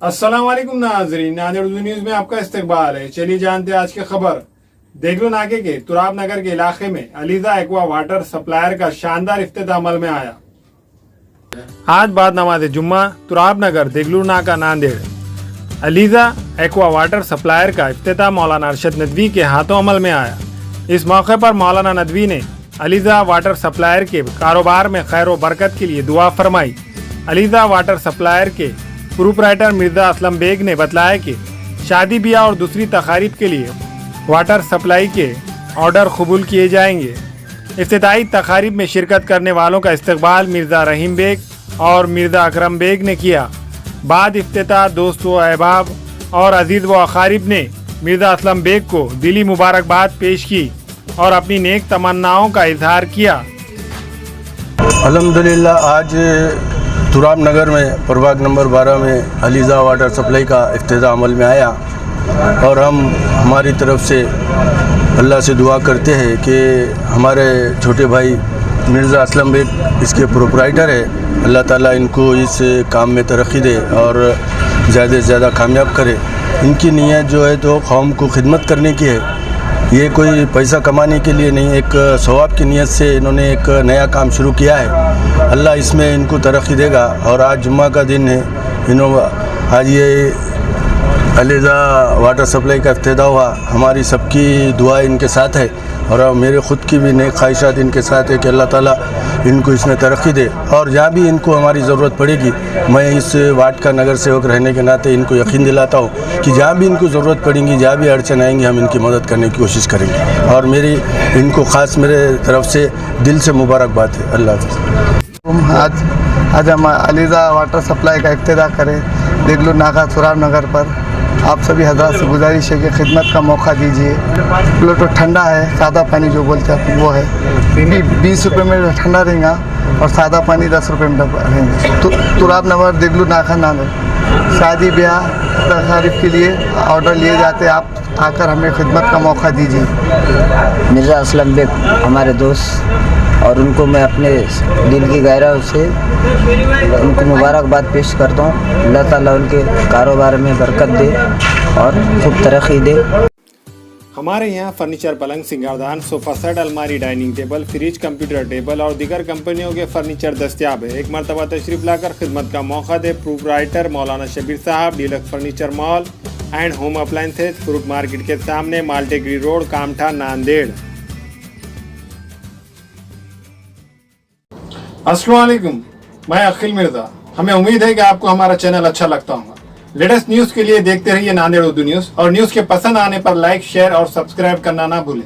अस्सलाम वालेकुम नाजरीन, नादिर उर्दू न्यूज में आपका इस्तकबाल है। चलिए जानते हैं आज की खबर। देगलू नाके के तुराब नगर के इलाके में अलीजा एक्वा वाटर सप्लायर का शानदार इफ्तिताह अमल में आया। आज बाद नमाज जुम्मा तुराब नगर देगलू नाका Nanded ELISA aqua water supplier का इफ्तिताह मौलाना अरशद नदवी के हाथों अमल में आया। इस मौके पर मौलाना नदवी ने अलीजा वाटर सप्लायर के कारोबार में खैर व बरकत के लिए दुआ फरमाई। अलीजा वाटर सप्लायर के प्रोप्राइटर मिर्जा असलम बेग ने बताया कि शादी ब्याह और दूसरी तकारीब के लिए वाटर सप्लाई के ऑर्डर कबूल किए जाएंगे। इफ्तिताई तकारीब में शिरकत करने वालों का इस्तकबाल मिर्जा रहीम बेग और मिर्जा अकरम बेग ने किया। बाद इफ्तिताह दोस्त व अहबाब और अजीज व अकारीब ने मिर्जा असलम बेग को दिली मुबारकबाद पेश की और अपनी नेक तमन्नाओं का इजहार किया। अल्हम्दुलिल्लाह आज तुराब नगर में प्रभाग नंबर 12 में अलीजा वाटर सप्लाई का इफ्तिताह अमल में आया और हम हमारी तरफ से अल्लाह से दुआ करते हैं कि हमारे छोटे भाई मिर्ज़ा असलम बेग इसके प्रोप्राइटर है। अल्लाह ताला इनको इस काम में तरक्की दे और ज़्यादा से ज़्यादा कामयाब करे। इनकी नीयत जो है तो कौम को खिदमत करने की है, ये कोई पैसा कमाने के लिए नहीं, एक सवाब की नीयत से इन्होंने एक नया काम शुरू किया है। अल्लाह इसमें इनको तरक्की देगा। और आज जुम्मा का दिन है, आज ये अलीजा वाटर सप्लाई का इफ्तिताह हुआ। हमारी सबकी दुआ इनके साथ है और मेरे ख़ुद की भी नेक ख्वाहिशात इनके साथ है कि अल्लाह ताला इनको इसमें तरक्की दे। और जहाँ भी इनको हमारी ज़रूरत पड़ेगी, मैं इस वार्ड का नगर सेवक रहने के नाते इनको यकीन दिलाता हूँ कि जहाँ भी इनको ज़रूरत पड़ेगी, जहाँ भी अड़चन आएंगी, हम इनकी मदद करने की कोशिश करेंगे। और मेरी इनको ख़ास मेरे तरफ से दिल से मुबारकबाद है। अल्लाह हाफ़िज़। आज हम अलीजा वाटर सप्लाई का इफ्तिताह करें देगलू नाका तुराब नगर पर। आप सभी हज़रात से गुजारिश है कि खिदमत का मौका दीजिए। तो ठंडा है, सादा पानी जो बोलते हैं वो है, 20 रुपये में ठंडा रहेगा और सादा पानी 10 रुपये में रहेंगे। तुराब नगर देगलू नाका नांदेड़ शादी ब्याह तकारीब के लिए ऑर्डर लिए जाते हैं। आप आकर हमें खिदमत का मौका दीजिए। मिर्ज़ा असलम बेग हमारे दोस्त और उनको मैं अपने दिल की गहराई से उनको मुबारकबाद पेश करता हूँ। अल्लाह ताला उनके कारोबार में बरकत दे और खूब तरक्की दे। हमारे यहाँ फर्नीचर, पलंग, सिंगारदान, सोफ़ा सेट, अलमारी, dining table, fridge, computer table और दीगर कंपनियों के फर्नीचर दस्तियाब है। एक मरतबा तशरीफ लाकर खिदमत का मौका दे। प्रोप्राइटर मौलाना शबीर साहब, deluxe furniture mall and home appliances, fruit market के सामने, माल्टेगरी रोड, कामठा, नांदेड़। अस्सलाम वालेकुम, मैं अखिल मिर्जा। हमें उम्मीद है कि आपको हमारा चैनल अच्छा लगता होगा। लेटेस्ट न्यूज़ के लिए देखते रहिए नांदेड़ उर्दू न्यूज़ और न्यूज़ के पसंद आने पर लाइक, शेयर और सब्सक्राइब करना ना भूलें।